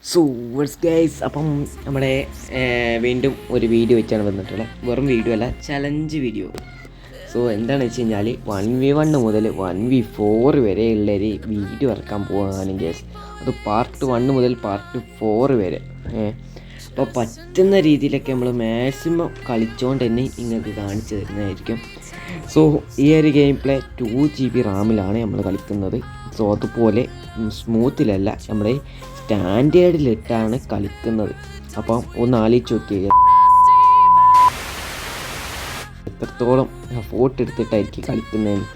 So വട്സ് guys, അപ്പം നമ്മുടെ വീണ്ടും ഒരു വീഡിയോ വെച്ചാണ് വന്നിട്ടുള്ളത്. വെറും വീഡിയോ അല്ല, ചലഞ്ച് വീഡിയോ. സോ എന്താണെന്ന് വെച്ച് കഴിഞ്ഞാൽ 1v1 മുതൽ 1v4 വരെയുള്ളൊരു വീഡിയോ ഇറക്കാൻ പോവുകയാണ് ഗൈസ്. അത് പാർട്ട് 1 മുതൽ പാർട്ട് 4 വരെ. അപ്പോൾ പറ്റുന്ന രീതിയിലൊക്കെ നമ്മൾ മാക്സിമം കളിച്ചുകൊണ്ട് തന്നെ നിങ്ങൾക്ക് കാണിച്ചു തരുന്നതായിരിക്കും. സോ ഈ ഒരു ഗെയിം പ്ലേ 2 GB റാമിലാണ് നമ്മൾ കളിക്കുന്നത്. സോ അതുപോലെ സ്മൂത്തിലല്ല, നമ്മുടെ സ്റ്റാൻഡേർഡിലിട്ടാണ് കളിക്കുന്നത്. അപ്പം ഒന്ന് ആലോചിച്ച് നോക്കിയാൽ എത്രത്തോളം എഫോർട്ട് എടുത്തിട്ടായിരിക്കും കളിക്കുന്നതെന്ന്.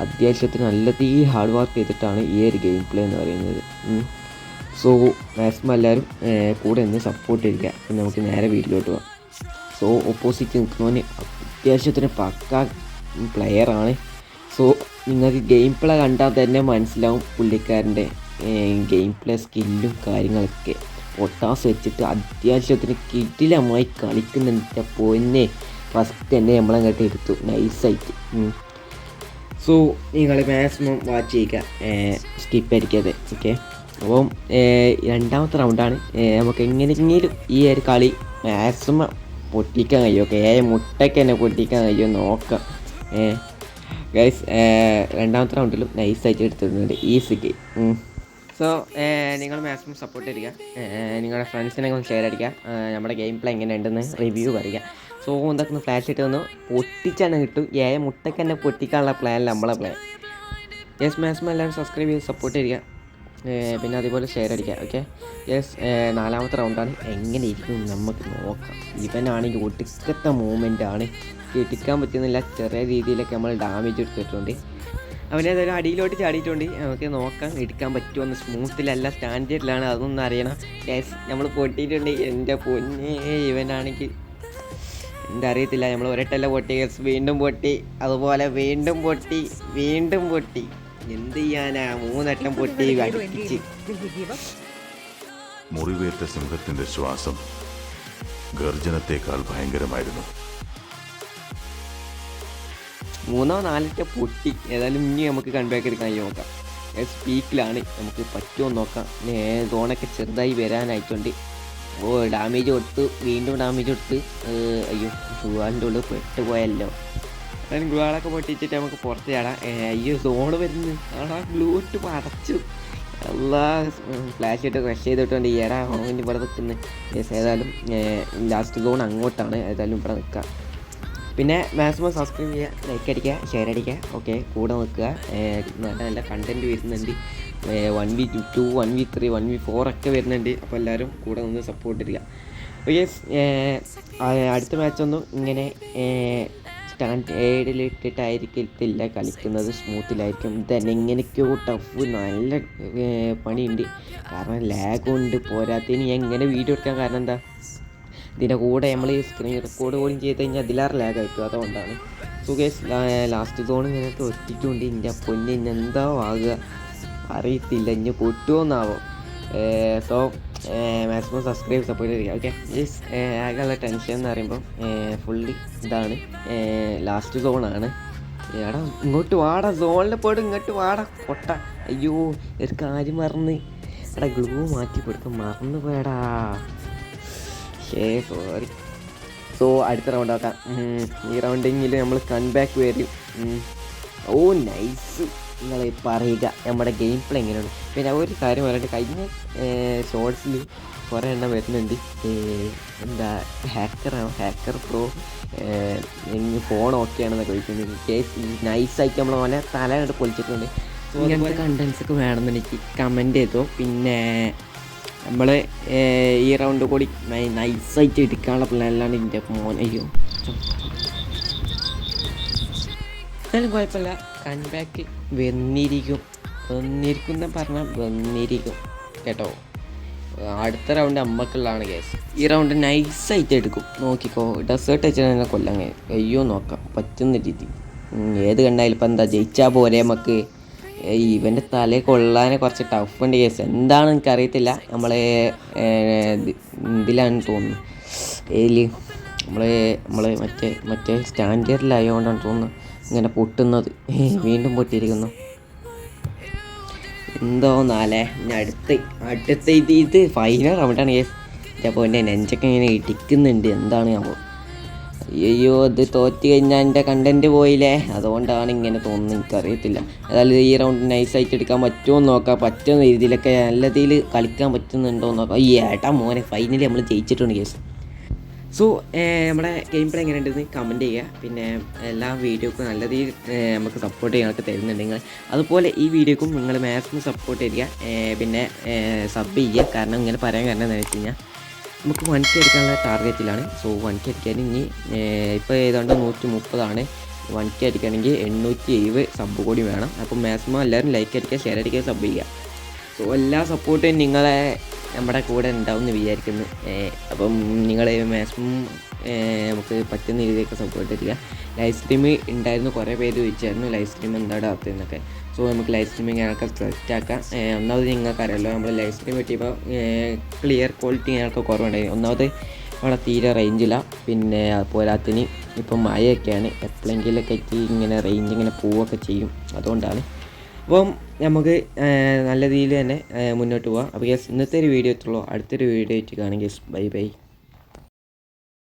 അത്യാവശ്യത്തിന് നല്ല ഹാർഡ് വർക്ക് ചെയ്തിട്ടാണ് ഈ ഒരു ഗെയിം പ്ലേ എന്ന് പറയുന്നത്. സോ മാക്സിമം എല്ലാവരും കൂടെ നിന്ന് സപ്പോർട്ട് ചെയ്യുക. പിന്നെ നമുക്ക് നേരെ വീട്ടിലോട്ട് പോകാം. സോ ഓപ്പോസിറ്റ് നിൽക്കുന്നവന് അത്യാവശ്യത്തിന് പക്ക പ്ലെയറാണ്. സോ നിങ്ങൾക്ക് ഗെയിം പ്ലേ കണ്ടാൽ തന്നെ മനസ്സിലാവും പുള്ളിക്കാരൻ്റെ ഗെയിം പ്ലേ സ്കില്ലും കാര്യങ്ങളൊക്കെ. പൊട്ടാസ് വെച്ചിട്ട് അത്യാവശ്യത്തിന് കിടിലമായി കളിക്കുന്നുണ്ട്. പൊന്നെ ഫസ്റ്റ് തന്നെ നമ്മളങ്ങോട്ട് എടുത്തു നൈസായിട്ട്. സോ നിങ്ങൾ മാക്സിമം വാച്ച് ചെയ്യുക, സ്കിപ്പ് അടിക്കാതെ. ഓക്കെ, അപ്പം രണ്ടാമത്തെ റൗണ്ടാണ്. നമുക്ക് എങ്ങനെയെങ്കിലും ഈ ഒരു കളി മാക്സിമം പൊട്ടിക്കാൻ കഴിയും. ഓക്കെ, മുട്ടയ്ക്ക് തന്നെ പൊട്ടിക്കാൻ കഴിയും, നോക്കാം. ഗൈസ്, രണ്ടാമത്തെ റൗണ്ടിലും നൈസായിട്ട് എടുത്തിട്ടുണ്ട്, ഈസി ഗെയിം. സോ നിങ്ങൾ മാക്സിമം സപ്പോർട്ട് ചെയ്യുക, നിങ്ങളുടെ ഫ്രണ്ട്സിനെ ഒന്ന് ഷെയർ അടിക്കുക, നമ്മുടെ ഗെയിം പ്ലേ എങ്ങനെയുണ്ടെന്ന് റിവ്യൂ പറയുക. സോ എന്തൊക്കെ ഫ്ലാഷ് ഇട്ട് വന്നു പൊട്ടിച്ചാണ് കിട്ടും. മുട്ടയ്ക്ക് തന്നെ പൊട്ടിക്കാനുള്ള പ്ലാനില്ല നമ്മളെ പ്ലാൻ. യെസ്, മാക്സിമം എല്ലാവരും സബ്സ്ക്രൈബ് ചെയ്ത് സപ്പോർട്ട് ചെയ്യുക, പിന്നെ അതേപോലെ ഷെയർ അടിക്കുക. ഓക്കെ, യെസ്, നാലാമത്തെ റൗണ്ടാണ്. എങ്ങനെ ഇരിക്കും നമുക്ക് നോക്കാം. ഇവനാണെങ്കിൽ ഒടുക്കത്തെ മൂവ്മെൻറ്റാണ്, ഇടിക്കാൻ പറ്റുന്നില്ല. ചെറിയ രീതിയിലൊക്കെ നമ്മൾ ഡാമേജ് എടുത്തിട്ടുണ്ട്. അവനേതായാലും അടിയിലോട്ട് ചാടിയിട്ടുണ്ട്. നമുക്ക് നോക്കാം എടുക്കാൻ പറ്റുമെന്ന്. സ്മൂത്തിലല്ല, സ്റ്റാൻഡേർഡിലാണ്, അതൊന്നും അറിയണം. യെസ്, നമ്മൾ പൊട്ടിയിട്ടുണ്ട്. എൻ്റെ പൊന്നേ, ഇവനാണെങ്കിൽ എന്താ അറിയത്തില്ല. നമ്മൾ ഒരട്ടല്ല പൊട്ടി, യെസ്, വീണ്ടും പൊട്ടി, അതുപോലെ വീണ്ടും പൊട്ടി, വീണ്ടും പൊട്ടി. എന്ത് ചെയ്യാനാ, 3 വട്ടം പൊട്ടി അടിപ്പിച്ച്. മുറിവേറ്റ സിംഹത്തിന്റെ ശ്വാസം ഗർജനത്തെക്കാൾ ഭയങ്കരമായിരുന്നു. 3 or 4 പൊട്ടി. ഏതായാലും ഇനി നമുക്ക് കൺബാക്ക് എടുക്കാൻ നോക്കാം. സ്പീക്കിലാണ്, നമുക്ക് പറ്റുമോ നോക്കാം. സോണൊക്കെ ചെറുതായി വരാനായിട്ടുണ്ട്. ഡാമേജ് കൊടുത്ത് വീണ്ടും ഡാമേജ് കൊടുത്ത്. അയ്യോ, ഗുവാളിൻ്റെ ഉള്ളിൽ പെട്ടുപോയല്ലോ. അതായത് ഗുവാളൊക്കെ പൊട്ടിച്ചിട്ട് നമുക്ക് പുറത്ത് ചാടാം. അയ്യോ, സോണ് വരുന്നു. ആടാ, ഗ്ലൂട്ട് പടച്ചു. എല്ലാ ഫ്ലാഷ് ഇട്ട് ക്രഷ് ചെയ്തിട്ടുണ്ട്. ഏടാ അവൻ്റെ ഇവിടെ നിൽക്കുന്നത്. ഏതായാലും ലാസ്റ്റ് സോൺ അങ്ങോട്ടാണ്. ഏതായാലും ഇവിടെ നിൽക്കാം. പിന്നെ മാക്സിമം സബ്സ്ക്രൈബ് ചെയ്യുക, ലൈക്ക് അടിക്കുക, ഷെയർ അടിക്കുക. ഓക്കെ, കൂടെ നിൽക്കുക. നല്ല നല്ല കണ്ടൻറ്റ് വരുന്നുണ്ട്. 1v2, 1v3, 1v4 ഒക്കെ വരുന്നുണ്ട്. അപ്പോൾ എല്ലാവരും കൂടെ നിന്ന് സപ്പോർട്ട് ചെയ്യുക. ഓക്കെ, അടുത്ത മാച്ചൊന്നും ഇങ്ങനെ സ്റ്റാൻഡേർഡിലിട്ടിട്ടായിരിക്കത്തില്ല കളിക്കുന്നത്, സ്മൂത്തിലായിരിക്കും. തന്നെ എങ്ങനെയൊക്കെയോ ടഫ് നല്ല പണിയുണ്ട്. കാരണം ലാഗുണ്ട്. പോരാത്തതിന് ഞാൻ ഇങ്ങനെ വീഡിയോ എടുക്കാൻ കാരണം എന്താ, ഇതിൻ്റെ കൂടെ നമ്മൾ സ്ക്രീൻ റെക്കോർഡ് പോലും ചെയ്ത് കഴിഞ്ഞാൽ അതിലാറ് ലാഗായിട്ടു. അതുകൊണ്ടാണ്. സോ ഗൈസ്, ലാസ്റ്റ് സോൺ ഇങ്ങനെ ഒറ്റിക്കൊണ്ട് എൻ്റെ പൊന്നെ എന്താ ആകുക അറിയത്തില്ല. ഇനി പൊട്ടുമോന്നാവും. സോ മാക്സിമം സബ്സ്ക്രൈബ് സപ്പോർട്ട് ചെയ്യുക. ഓക്കെ, യെസ്, ആകെയുള്ള ടെൻഷൻ എന്ന് പറയുമ്പോൾ ഫുള്ളി ഇതാണ്. ലാസ്റ്റ് സോണാണ്. എടാ ഇങ്ങോട്ട് വാടാ, സോണിൽ പോയിട്ട് ഇങ്ങോട്ട് വാടാ പൊട്ട. അയ്യോ, ഒരു കാര്യം മറന്ന്. എടാ, ഗ്ലൂ മാറ്റി കൊടുക്കാൻ മറന്നു പോയടാ. സോറി. സോ അടുത്ത റൗണ്ട് ആക്കാം. ഈ റൗണ്ടിങ്ങിൽ നമ്മൾ കൺബാക്ക് വരും. ഓ നൈസ്, നിങ്ങൾ പറയുക നമ്മുടെ ഗെയിം പ്ലേ എങ്ങനെയാണ്. പിന്നെ ഒരു കാര്യം പറയട്ടെ, കഴിഞ്ഞ ഷോർട്സിൽ കുറേ എണ്ണം വരുന്നുണ്ട്. എന്താ ഹാക്കർ പ്രോ ഫോൺ ഓക്കെ ആണെന്നൊക്കെ ചോദിക്കുന്നത്. കേസ് നൈസായിട്ട് നമ്മൾ പോലെ തലയിട്ട് പൊളിച്ചിട്ടുണ്ട്. സോ ഇങ്ങനത്തെ കണ്ടൻസ് ഒക്കെ വേണമെന്നെനിക്ക് കമൻറ്റ് ചെയ്തോ. പിന്നെ നമ്മൾ ഈ റൗണ്ട് കൂടി നൈസായിട്ട് എടുക്കാനുള്ള പ്ലാനിലാണ് ഇതിൻ്റെ മോൻ. അയ്യോ, എന്നാലും കുഴപ്പമില്ല, കൺബാക്ക് വന്നിരിക്കും എന്ന് പറഞ്ഞാൽ വന്നിരിക്കും കേട്ടോ. അടുത്ത റൗണ്ട് അമ്മക്കുള്ളതാണ് കേസ്. ഈ റൗണ്ട് നൈസായിട്ട് എടുക്കും, നോക്കിക്കോ. ഡെസേർട്ട് വെച്ചാൽ തന്നെ കൊല്ലാൻ അയ്യോ നോക്കാം പറ്റുന്ന രീതി. ഏത് കണ്ടായാലും ഇപ്പം എന്താ ജയിച്ചാൽ പോരെ നമുക്ക്. ഇവൻ്റെ തലയിൽ കൊള്ളാൻ കുറച്ച് ടഫുണ്ട് കേസ്. എന്താണെന്ന് എനിക്കറിയത്തില്ല. നമ്മൾ ഇതിലാണെന്ന് തോന്നുന്നു, നമ്മൾ മറ്റേ സ്റ്റാൻഡേർഡിലായതുകൊണ്ടാണ് തോന്നുന്നു ഇങ്ങനെ പൊട്ടുന്നത്. വീണ്ടും പൊട്ടിയിരിക്കുന്നു. എന്തോന്നാലേ ഇനി അടുത്ത ഇത് ഫൈനൽ റൗണ്ടാണ് കേസ്. അപ്പോൾ എൻ്റെ നെഞ്ചൊക്കെ ഇങ്ങനെ ഇടിക്കുന്നുണ്ട്. എന്താണ് ഞാൻ അയ്യോ ഇത് തോറ്റ് കഴിഞ്ഞാൽ എൻ്റെ കണ്ടൻറ്റ് പോയില്ലേ, അതുകൊണ്ടാണ് ഇങ്ങനെ തോന്നുന്നത്. എനിക്കറിയത്തില്ല. ഏതായാലും ഈ റൗണ്ട് നൈസായിട്ട് എടുക്കാൻ പറ്റുമോ എന്ന് നോക്കാം. പറ്റുന്ന രീതിയിലൊക്കെ നല്ല രീതിയിൽ കളിക്കാൻ പറ്റുന്നുണ്ടോ എന്ന് നോക്കാം. ഈ ഏട്ടാ മോനെ ഫൈനലി നമ്മൾ ജയിച്ചിട്ടുണ്ട് കേസ്. സോ നമ്മുടെ ഗെയിം പ്ലേ എങ്ങനെ ഉണ്ടെന്ന് കമൻറ്റ് ചെയ്യുക. പിന്നെ എല്ലാ വീഡിയോക്കും നല്ല രീതിയിൽ നമുക്ക് സപ്പോർട്ട് ചെയ്യാനൊക്കെ തരുന്നുണ്ട് നിങ്ങൾ. അതുപോലെ ഈ വീഡിയോക്കും നിങ്ങൾ മാക്സിമം സപ്പോർട്ട് ചെയ്യുക. പിന്നെ സബ് ചെയ്യുക. കാരണം ഇങ്ങനെ പറയാൻ കാരണം എന്താണെന്ന് വെച്ച് കഴിഞ്ഞാൽ നമുക്ക് 1K അടിക്കാനുള്ള ടാർഗറ്റിലാണ്. സോ 1K അടിക്കാൻ ഇനി ഇപ്പോൾ ഏതാണ്ട് 130 1K അടിക്കുകയാണെങ്കിൽ 870 സബ് കൂടി വേണം. അപ്പം മാക്സിമം എല്ലാവരും ലൈക്ക് അടിക്കുക, ഷെയർ അടിക്കുക, സബ് ചെയ്യുക. സോ എല്ലാ സപ്പോർട്ടും നിങ്ങളെ നമ്മുടെ കൂടെ ഉണ്ടാവും എന്ന് വിചാരിക്കുന്നു. അപ്പം നിങ്ങൾ മാക്സിമം നമുക്ക് പറ്റുന്ന രീതിയിലൊക്കെ സപ്പോർട്ട് ചെയ്യുക. ലൈവ് സ്ട്രീം ഉണ്ടായിരുന്നു, കുറേ പേര് ചോദിച്ചായിരുന്നു ലൈവ് സ്ട്രീം എന്താണ് ആക്കുന്നതൊക്കെ. സോ നമുക്ക് ലൈവ് സ്ട്രീമിങ് ഞങ്ങൾക്ക് സെലക്ട് ആക്കാം. ഒന്നാമത് നിങ്ങൾക്കറിയാമല്ലോ നമ്മൾ ലൈവ് സ്ട്രീം പറ്റിയപ്പോൾ ക്ലിയർ ക്വാളിറ്റി ഞങ്ങൾക്ക് കുറവുണ്ടായിരുന്നു. ഒന്നാമത് അവിടെ തീരെ റേഞ്ചില്ല. പിന്നെ പോരാത്തിന് ഇപ്പം മഴയൊക്കെയാണ്, എപ്പോഴെങ്കിലൊക്കെ ഇങ്ങനെ റേഞ്ച് ഇങ്ങനെ പോവുകയൊക്കെ ചെയ്യും. അതുകൊണ്ടാണ്. അപ്പം നമുക്ക് നല്ല രീതിയിൽ തന്നെ മുന്നോട്ട് പോകാം. അപ്പോൾ ഇന്നത്തെ ഒരു വീഡിയോ എത്തുള്ളൂ. അടുത്തൊരു വീഡിയോ ആയിട്ട് കാണും. Bye bye.